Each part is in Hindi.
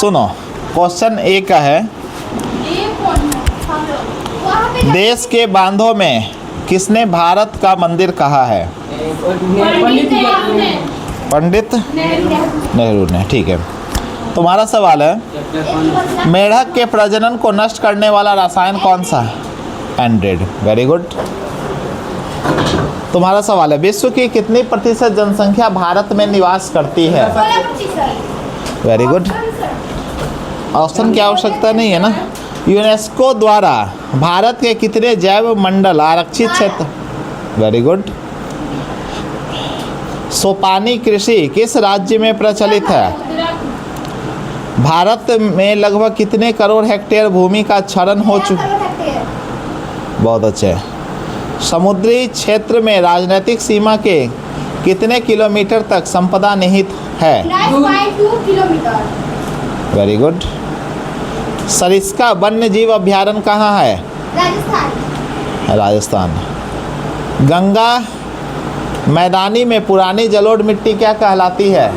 सुनो, क्वेश्चन ए का है, देश के बांधों में किसने भारत का मंदिर कहा है? पंडित नेहरू ने। ठीक है, तुम्हारा सवाल है, मेढक के प्रजनन को नष्ट करने वाला रसायन कौन सा है? एंड्रेड। Very good. तुम्हारा सवाल है, विश्व की कितनी प्रतिशत जनसंख्या भारत में निवास करती है? Very good. ऑप्शन की आवश्यकता नहीं है ना। यूनेस्को द्वारा भारत के कितने जैव मंडल आरक्षित क्षेत्र? Very good. सोपानी कृषि किस राज्य में प्रचलित है? भारत में लगभग कितने करोड़ हेक्टेयर भूमि का क्षरण हो चुका? बहुत अच्छे। समुद्री क्षेत्र में राजनीतिक सीमा के कितने किलोमीटर तक संपदा निहित है? 9.2 किलोमीटर। Very good. सरिस्का वन्य जीव अभ्यारण्य कहाँ है? राजस्थान। राजस्थान। गंगा मैदानी में पुरानी जलोढ़ मिट्टी क्या कहलाती है?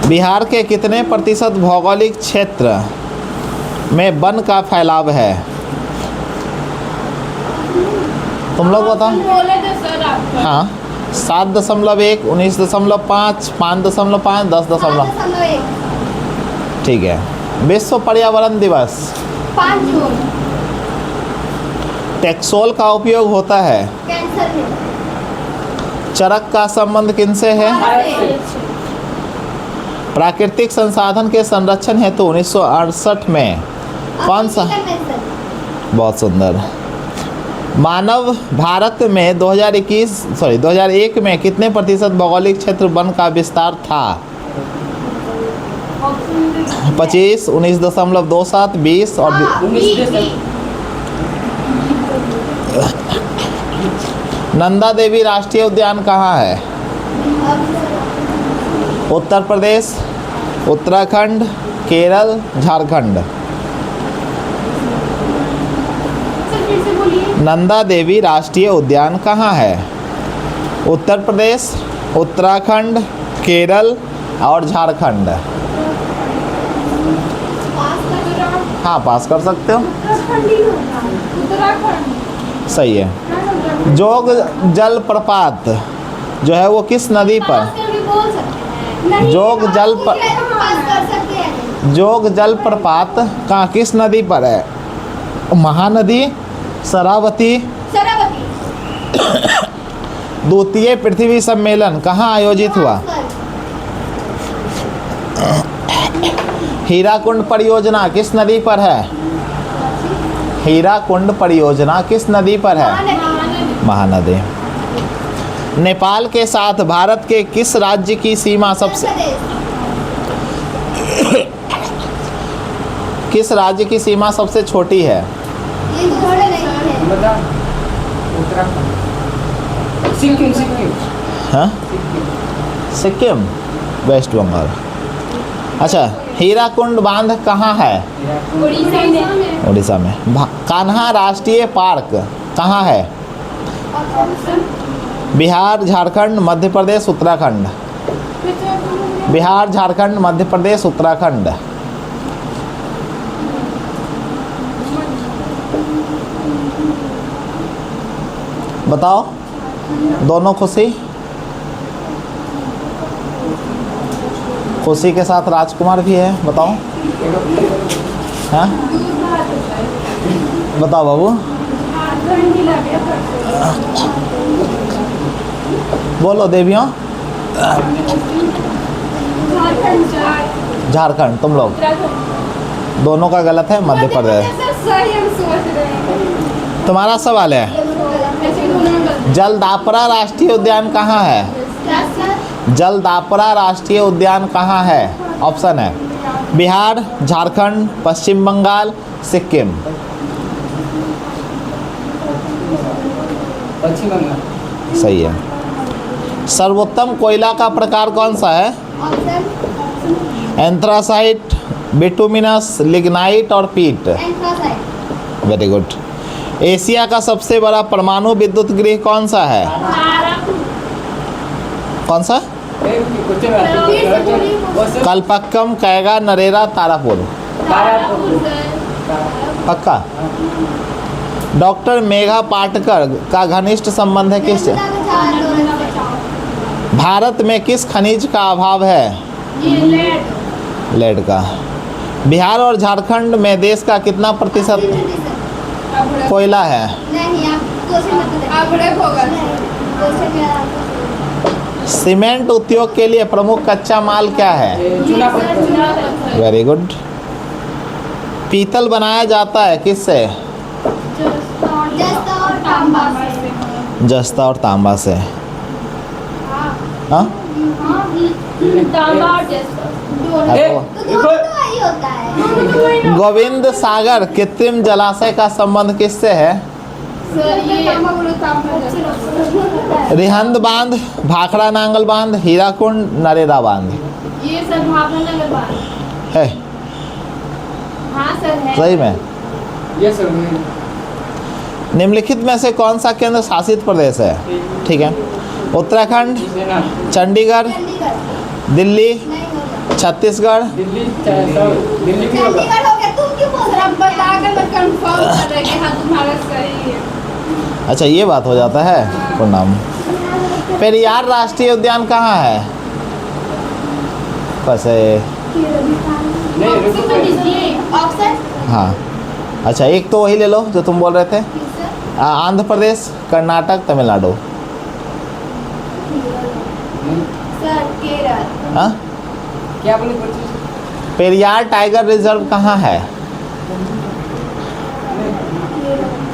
बिहार के कितने प्रतिशत भौगोलिक क्षेत्र में वन का फैलाव है? तुम लोग बताओ। हाँ, 7.1, 19.5, 5.5, 10.1। ठीक है। विश्व पर्यावरण दिवस 5 जून। टेक्सोल का उपयोग होता है कैंसर में। चरक का संबंध किनसे है? प्राकृतिक संसाधन के संरक्षण हेतु 1968 में कौन सा? बहुत सुंदर। मानव भारत में 2001 में कितने प्रतिशत भौगोलिक क्षेत्र वन का विस्तार था? 25, 19.27, 20 और 20। नंदा देवी राष्ट्रीय उद्यान कहाँ है? उत्तर प्रदेश, उत्तराखंड, केरल, झारखंड। नंदा देवी राष्ट्रीय उद्यान कहाँ है? उत्तर प्रदेश, उत्तराखंड, केरल और झारखंड। हाँ, पास कर सकते हो। सही है। जोग जलप्रपात जो है वो किस नदी पर? जोग जलप्रपात कहाँ, किस नदी पर है? महानदी, शरावती। द्वितीय पृथ्वी सम्मेलन कहाँ आयोजित हुआ? हीराकुंड परियोजना किस नदी पर है? हीराकुंड परियोजना किस नदी पर है? महानदी। नेपाल के साथ भारत के किस राज्य की सीमा सबसे किस राज्य की सीमा सबसे छोटी है? हाँ, सिक्किम, वेस्ट बंगाल। अच्छा, हीराकुंड बांध कहाँ है? उड़ीसा में। कान्हा राष्ट्रीय पार्क कहाँ है? बिहार, झारखंड, मध्य प्रदेश, उत्तराखंड। बिहार, झारखंड, मध्य प्रदेश, उत्तराखंड। बताओ। दोनों खुशी? खुशी के साथ राजकुमार भी है। बताओ। हाँ, बताओ बाबू। बोलो देवियों। झारखंड। तुम लोग दोनों का गलत है। मध्य प्रदेश। तुम्हारा सवाल है, जलदापरा राष्ट्रीय उद्यान कहाँ है? जलदापरा राष्ट्रीय उद्यान कहाँ है? ऑप्शन है बिहार, झारखंड, पश्चिम बंगाल, सिक्किम। पश्चिम बंगाल। सही है। सर्वोत्तम कोयला का प्रकार कौन सा है? एंथ्रासाइट, बिटुमिनस, लिग्नाइट और पीट। Very good. एशिया का सबसे बड़ा परमाणु विद्युत गृह कौन सा है? कौन सा? कल्पक्कम, कैगा, नरेरा, तारापुर। पक्का। डॉक्टर मेघा पाटकर का घनिष्ठ संबंध है किससे? भारत में किस खनिज का अभाव है? लेड का। बिहार और झारखंड में देश का कितना प्रतिशत कोयला है? नहीं, आप क्वेश्चन मत बताइए। सीमेंट उद्योग के लिए प्रमुख कच्चा माल क्या है? Very good. पीतल बनाया जाता है किससे? जस्ता और तांबा से। हाँ? गोविंद सागर कृत्रिम जलाशय का संबंध किससे है? रिहंद बांध, भाखड़ा नांगल बांध, हीराकुंड, नरेला बांध। ये सब भावनगर बांध है। हाँ सर है। सही में? निम्नलिखित में से कौन सा केंद्र शासित प्रदेश है? ठीक है। उत्तराखंड, चंडीगढ़, दिल्ली, नहीं होगा। छत्तीसगढ़। चंडीगढ़ हो गया, तुम क्यों बोल रहे हो? बताकर मैं कंफर्म कर रही कि हाँ तुम्हारा सही है। अच्छा, ये बात हो जाता है प्रणाम। पेरियार राष्ट्रीय उद्यान कहाँ है? बस ऑप्शन हाँ। अच्छा, एक तो वही ले लो जो तुम बोल रहे थे। आंध्र प्रदेश, कर्नाटक, तमिलनाडु। सर केरल। हाँ? क्या बोले? पेरियार टाइगर रिजर्व कहाँ है?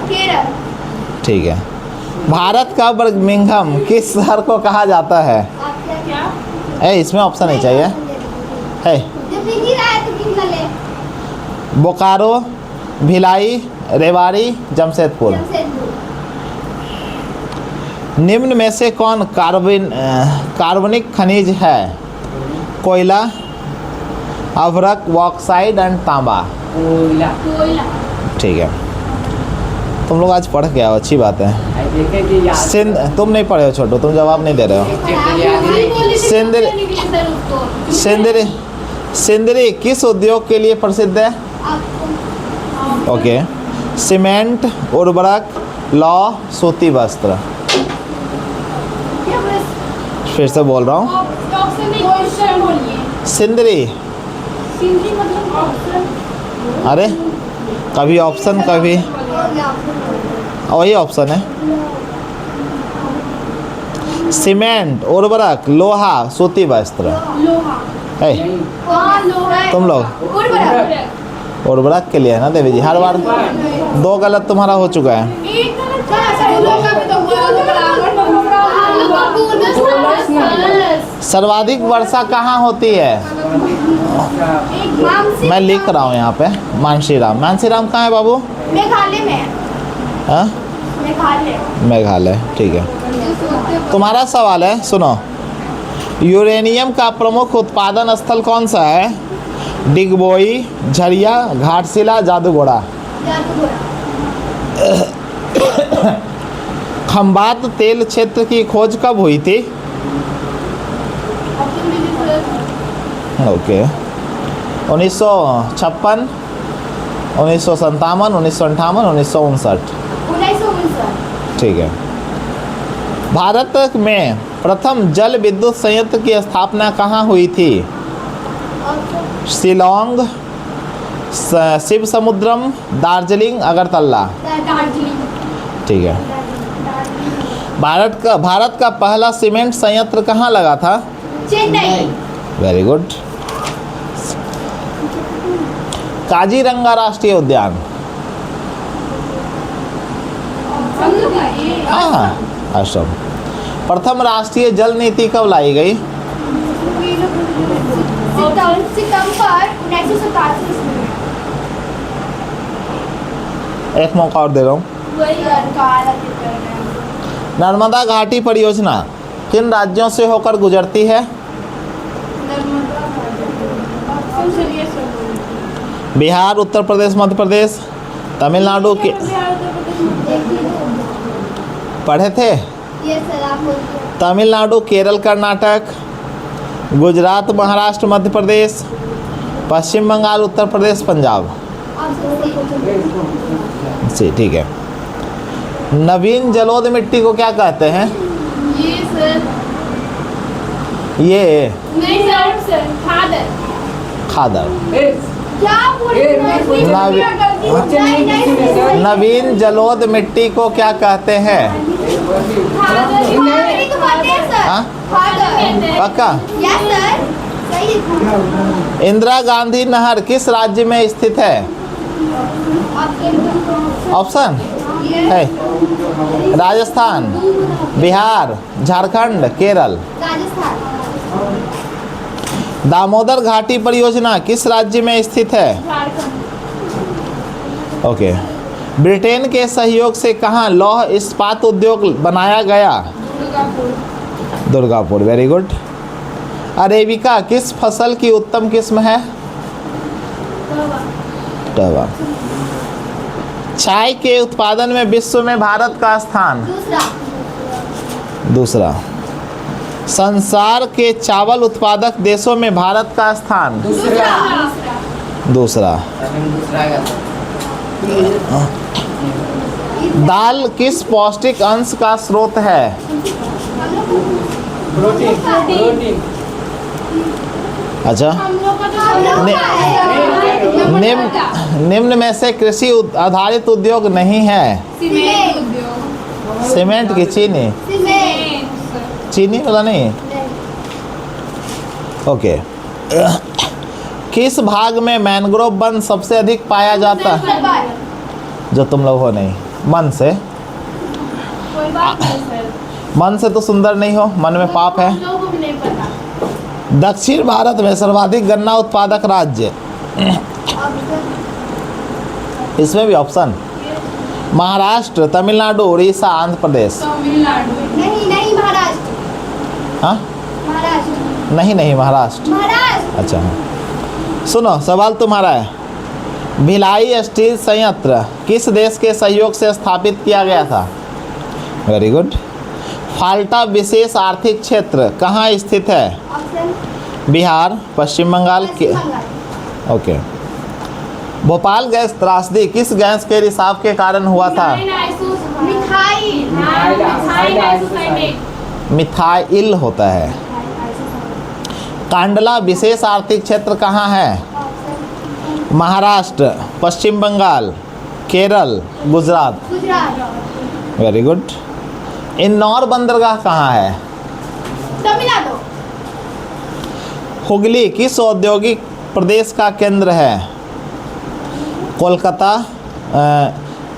केरल। ठीक है। भारत का बर्मिंघम किस शहर को कहा जाता है? आपका क्या? इसमें ऑप्शन नहीं चाहिए है। जब नहीं रहा है तो किन का ले? बोकारो, भिलाई, रेवाड़ी, जमशेदपुर। निम्न में से कौन कार्बनिक खनिज है? कोयला, अभ्रक, बॉक्साइड एंड तांबा। कोयला। ठीक है। तुम लोग आज पढ़ के आओ, अच्छी बात है। सिंध, तुम नहीं पढ़े हो छोटू, तुम जवाब नहीं दे रहे हो। सिंदरी किस उद्योग के लिए प्रसिद्ध है? ओके। सीमेंट, उर्वरक, लौह, सूती वस्त्र। फिर से बोल रहा हूँ। सिंदरी। अरे कभी ऑप्शन, कभी वही ऑप्शन है। सीमेंट, उर्वरक, लोहा, सूती वस्त्र। है तुम लोग उर्वरक के लिए है ना देवी जी? हर बार दो गलत तुम्हारा हो चुका है। सर्वाधिक वर्षा कहाँ होती है? मैं लिख रहा हूँ यहाँ पे। मानसीराम। मानसीराम कहाँ है बाबू? मेघालय में। हाँ? मेघालय। ठीक है। तुम्हारा सवाल है, सुनो। यूरेनियम का प्रमुख उत्पादन स्थल कौन सा है? डिगबोई, झरिया, घाटशिला, जादूगोड़ा। खंबात तेल क्षेत्र की खोज कब हुई थी? ओके। 1956, 1957, 1958, 1959। ठीक है। भारत में प्रथम जल विद्युत संयंत्र की स्थापना कहाँ हुई थी? शिलोंग, शिव समुद्रम, दार्जिलिंग, अगरतला। ठीक है। भारत का पहला सीमेंट संयंत्र कहाँ लगा था? चेन्नई। Very good. काजीरंगा राष्ट्रीय उद्यान। हाँ, आश्रम। प्रथम राष्ट्रीय जल नीति कब लाई गई? सितंबर 1987 में। एक मौका और दे रहा हूँ। नर्मदा घाटी परियोजना किन राज्यों से होकर गुजरती है? बिहार, उत्तर प्रदेश, मध्य प्रदेश, तमिलनाडु के। पढ़े थे? तमिलनाडु, केरल, कर्नाटक। गुजरात, महाराष्ट्र, मध्य प्रदेश, पश्चिम बंगाल, उत्तर प्रदेश, पंजाब। जी ठीक है। नवीन जलोढ़ मिट्टी को क्या कहते हैं? ये सर ये नहीं सर खादर। खादर। क्या बोल रहे हैं? कोई नवीन जलोढ़ मिट्टी को क्या कहते हैं? खादर ही तो कहते हैं सर। हाँ? खादर। पक्का? यस सर सही है। इंदिरा गांधी नहर किस राज्य में स्थित है? ऑप्शन है राजस्थान, बिहार, झारखंड, केरल। राजस्थान। दामोदर घाटी परियोजना किस राज्य में स्थित है? झारखंड। ओके। ब्रिटेन के सहयोग से कहाँ लौह इस्पात उद्योग बनाया गया? Durgapur. Durgapur. Very good. Arabica किस फसल की उत्तम किस्म है? टवा। चाय के उत्पादन में विश्व में भारत का स्थान? दूसरा। संसार के चावल उत्पादक देशों में भारत का स्थान? दूसरा। दाल किस पौष्टिक अंश का स्रोत है? प्रोटीन। अच्छा। निम्न में से कृषि आधारित उद्योग नहीं है? सीमेंट उद्योग। सीमेंट की चीनी? चीनी वाला नहीं। ओके। किस भाग में मैंग्रोव वन सबसे अधिक पाया जाता है? जो तुम लोग हो नहीं। मन से? कोई बात नहीं सर। मन से तो सुंदर नहीं हो, मन में पाप है। हम लोगों को भी नहीं पता। दक्षिण भारत में सर्वाधिक गन्ना उत्पादक राज्य? इसमें भी ऑप्शन महाराष्ट्र, तमिलनाडु, उड़ीसा, आंध्र प्रदेश। तमिलनाडु। नहीं महाराष्ट्र। हाँ? महाराष्ट्र। नहीं महाराष्ट्र। अच्छा हाँ। सुनो सवाल तुम्हारा है। भिलाई स्टील संयंत्र किस देश के सहयोग से स्थापित किया गया था? Very good. फाल्टा विशेष आर्थिक क्षेत्र कहाँ स्थित है? बिहार, पश्चिम बंगाल के। ओके। भोपाल गैस त्रासदी किस गैस के रिसाव के कारण हुआ था? मिथाइल होता है। कांडला विशेष आर्थिक क्षेत्र कहाँ है? महाराष्ट्र, पश्चिम बंगाल, केरल, गुजरात। Very good. इंदौर बंदरगाह कहाँ है? तमिलनाडु। हुगली किस औद्योगिक प्रदेश का केंद्र है? कोलकाता।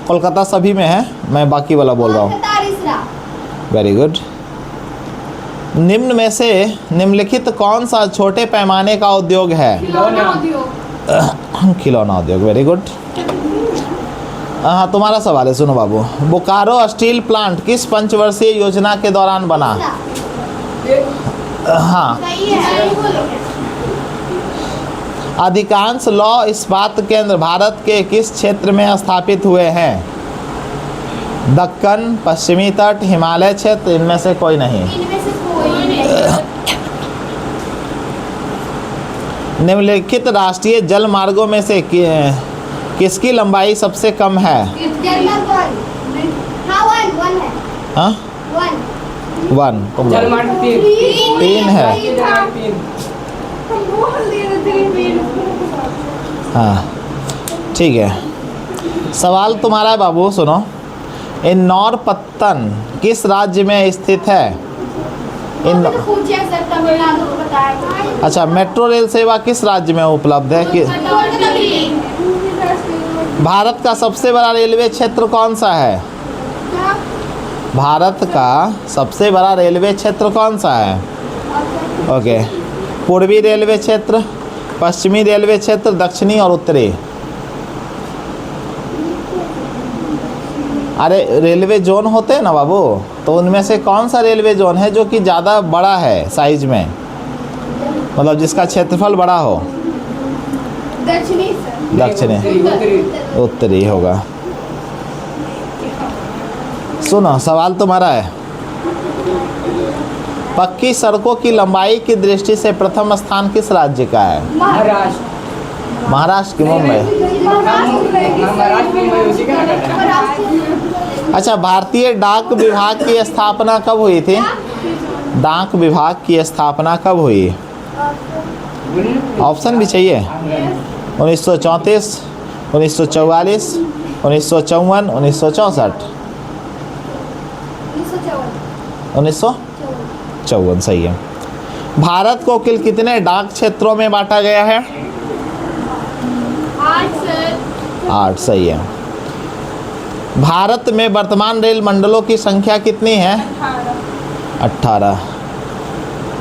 कोलकाता सभी में है, मैं बाकी वाला बोल रहा हूँ। Very good. निम्न में से निम्नलिखित कौन सा छोटे पैमाने का उद्योग है? खिलौना उद्योग। Very good. हाँ तुम्हारा सवाल है, सुनो बाबू। बोकारो स्टील प्लांट किस पंचवर्षीय योजना के दौरान बना? हाँ। अधिकांश लौह इस्पात केंद्र भारत के किस क्षेत्र में स्थापित हुए हैं? दक्कन, पश्चिमी तट, हिमालय क्षेत्र, इनमें से कोई नहीं। निम्नलिखित राष्ट्रीय जल मार्गों में से किसकी लंबाई सबसे कम है? हाँ? वन। तुम लोग? जलमार्ग 3 है। हाँ ठीक है। सवाल तुम्हारा है बाबू, सुनो। इंदौर पत्तन किस राज्य में स्थित है? अच्छा, मेट्रो रेल सेवा किस राज्य में उपलब्ध है? कि भारत का सबसे बड़ा रेलवे क्षेत्र कौन सा है? भारत का सबसे बड़ा रेलवे क्षेत्र कौन सा है? ओके। पूर्वी रेलवे क्षेत्र, पश्चिमी रेलवे क्षेत्र, दक्षिणी और उत्तरी। अरे रेलवे जोन होते हैं ना बाबू, तो उनमें से कौन सा रेलवे जोन है जो कि ज़्यादा बड़ा है साइज में, मतलब जिसका क्षेत्रफल बड़ा हो? दक्षिणी। उत्तरी होगा। सुनो सवाल तुम्हारा है। पक्की सड़कों की लंबाई की दृष्टि से प्रथम स्थान किस राज्य का है? महाराष्ट्र। महाराष्ट्र की मुंबई। महाराष्ट्र में उसी का नगर। अच्छा, भारतीय डाक विभाग की स्थापना कब हुई थी? डाक विभाग की स्थापना कब हुई? ऑप्शन भी चाहिए। 1934, 1944, 1954, 1964। 1954 सही है। भारत को कुल कितने डाक क्षेत्रों में बांटा गया है? 8 सही है। भारत में वर्तमान रेल मंडलों की संख्या कितनी है? 18।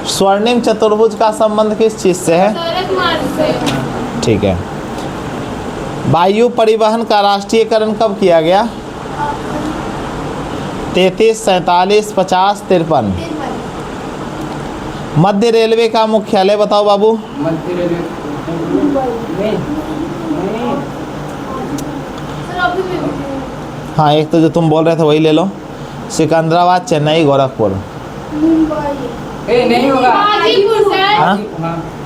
स्वर्णिम चतुर्भुज का संबंध किस चीज से है? ठीक है। वायु परिवहन का राष्ट्रीयकरण कब किया गया? 33, 47, 50, 53। मध्य रेलवे का मुख्यालय बताओ बाबू। मध्य रेलवे हाँ, एक तो जो तुम बोल रहे थे वही ले लो। सिकंदराबाद, चेन्नई, गोरखपुर। नहीं होगा। हाँ,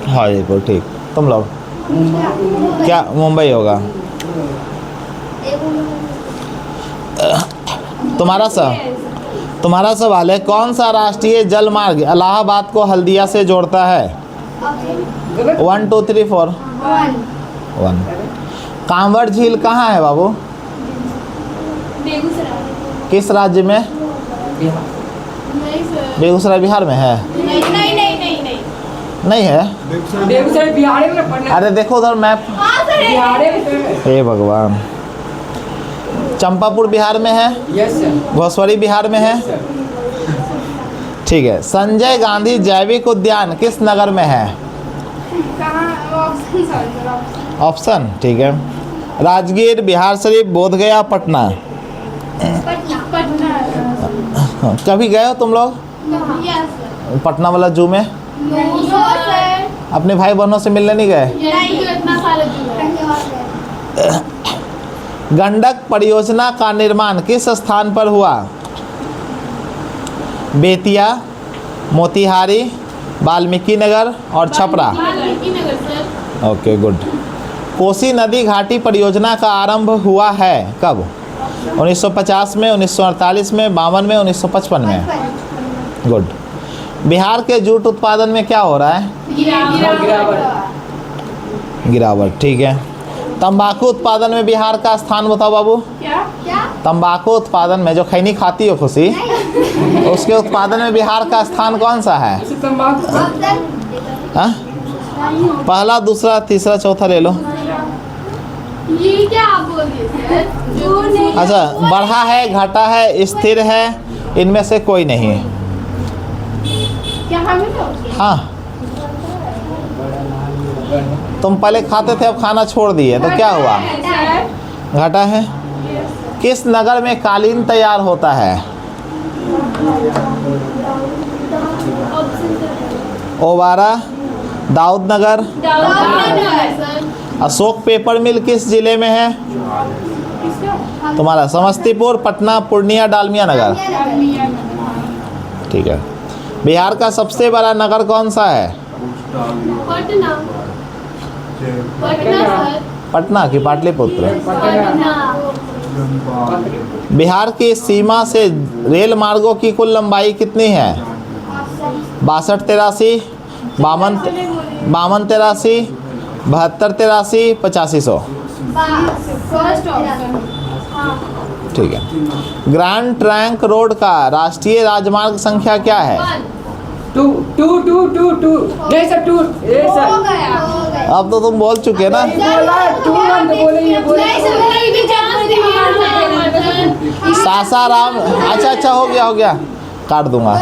हाजीपुर। ठीक। तुम लोग क्या? मुंबई होगा। तुम्हारा सवाल है, कौन सा राष्ट्रीय जल मार्ग इलाहाबाद को हल्दिया से जोड़ता है? 1 2 3 4 1। कांवड़ झील कहाँ है बाबू? किस राज्य में? बेगूसराय बिहार में है? नहीं है। बेगूसराय बिहार में पड़ना। अरे देखो उधर मैप। बिहार में। हे भगवान। चंपापुर बिहार में है। Yes sir. घोसवरी बिहार में है। ठीक है। संजय गांधी जैविक उद्यान किस नगर में है? ऑप्शन ठीक है। राजगीर, बिहार शरीफ, बोधगया, पटना। कभी गए हो तुम लोग पटना वाला जू में? अपने भाई बहनों से मिलने नहीं गए? गंडक परियोजना का निर्माण किस स्थान पर हुआ? बेतिया, मोतिहारी, वाल्मीकि नगर और छपरा। Okay good. कोसी नदी घाटी परियोजना का आरंभ हुआ है कब? 1950 में, 1948 में, 52 में, 1955 में। गुड। बिहार के जूट उत्पादन में क्या हो रहा है? गिरावट। ठीक है। तंबाकू उत्पादन में बिहार का स्थान बताओ बाबू। क्या? तंबाकू उत्पादन में जो खैनी खाती हो खुशी, उसके उत्पादन में बिहार का स्थान कौन सा है? हाँ? पहला, दूसरा, तीसरा, चौथा ले लो। ये क्या आप बोल रहे थे? अच्छा, बढ़ा है, घटा है, स्थिर है, इनमें से कोई नहीं। क्या हमें तो? हाँ, तुम पहले खाते थे, अब खाना छोड़ दिए, तो क्या हुआ? घटा है। किस नगर में कालीन तैयार होता है? ओवारा, दाऊद नगर। अशोक पेपर मिल किस जिले में है? तुम्हारा समस्तीपुर, पटना, पूर्णिया, डालमिया नगर। ठीक है। बिहार का सबसे बड़ा नगर कौन सा है? पटना। पटना सर। पटना की पाटलिपुत्र। पटना। बिहार की सीमा से रेल मार्गों की कुल लंबाई कितनी है? 62 83, 52 83, 72 83, 8500। First option. ठीक है। ग्रैंड ट्रंक रोड का राष्ट्रीय राजमार्ग संख्या क्या है? 2 2 2 2 2। नहीं सर 2। ये हो सर गया। अब तो तुम बोल चुके ना। बोला 2 1 तो बोले ये बोले। नहीं सर, नहीं भी चांस दिया। सासाराम। अच्छा हो गया, काट दूंगा।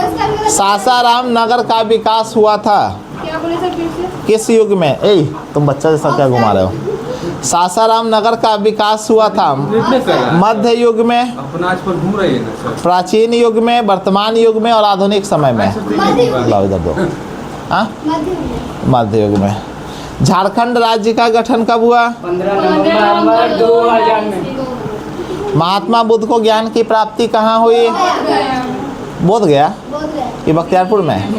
सासाराम नगर का विकास हुआ था क्या बोले सर फिर से? किस युग में? ए तुम बच्चा जैसा क्या घुमा रहे हो? सासाराम नगर का विकास हुआ था मध्य युग में, अपना आज पर घूम रही है ना सर। प्राचीन युग में, वर्तमान युग में और आधुनिक समय में। लाओ इधर दो। हाँ, मध्य युग में। झारखंड राज्य का गठन कब हुआ? 15 नवंबर 2000 में। महात्मा बुद्ध को ज्ञान की प्राप्ति कहाँ हुई? बोध गया बोल रहे ये बख्तियारपुर में।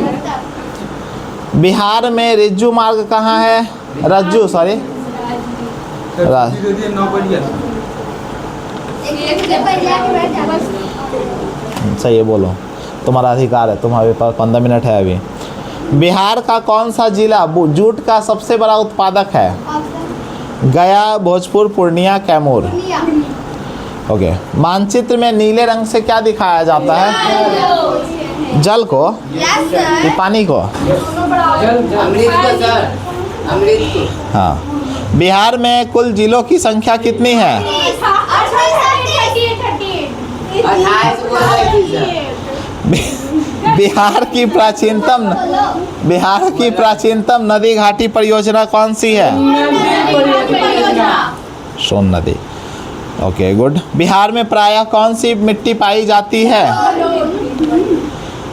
बिहार में रिज्जू मार्ग कहाँ है? रज्जू सॉरी सर राज- छुट्टी दे दिए 9 बजे एक से पहले आके बैठ जा बस। सही है, बोलो तुम्हारा अधिकार है, तुम्हारे पास 15 मिनट है अभी। बिहार का कौन सा जिला जूट का सबसे बड़ा उत्पादक है? गया, भोजपुर, पूर्णिया, कैमूर। दुनिया ओके। मानचित्र में नीले रंग से क्या दिखाया जाता है? जल को यस कि सर पानी को? जल जल अमृत को सर, अमृत को। हाँ। बिहार में कुल जिलों की संख्या कितनी है? 28 को रखी सर। बिहार की प्राचीनतम नदी घाटी परियोजना कौन सी है? सोन नदी। Okay good. बिहार में प्रायः कौन सी मिट्टी पाई जाती है?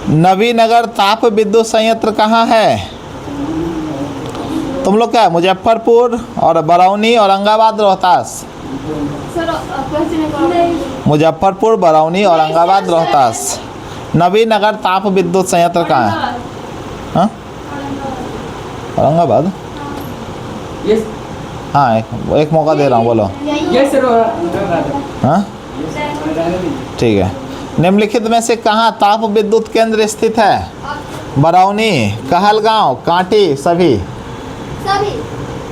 नवीनगर ताप विद्युत संयंत्र कहाँ है? तुम लोग क्या है? मुजफ्फरपुर और बरौनी, औरंगाबाद, रोहतास। मुजफ्फरपुर, बरौनी, औरंगाबाद, रोहतास। नवीनगर ताप विद्युत संयंत्र कहाँ है? हाँ? औरंगाबाद। यस हाँ, एक मौका दे रहा हूँ, बोलो। Yes sir. हाँ ठीक है। निम्नलिखित में से कहाँ ताप विद्युत केंद्र स्थित है? बरौनी, कहलगांव, कांटी, सभी। सभी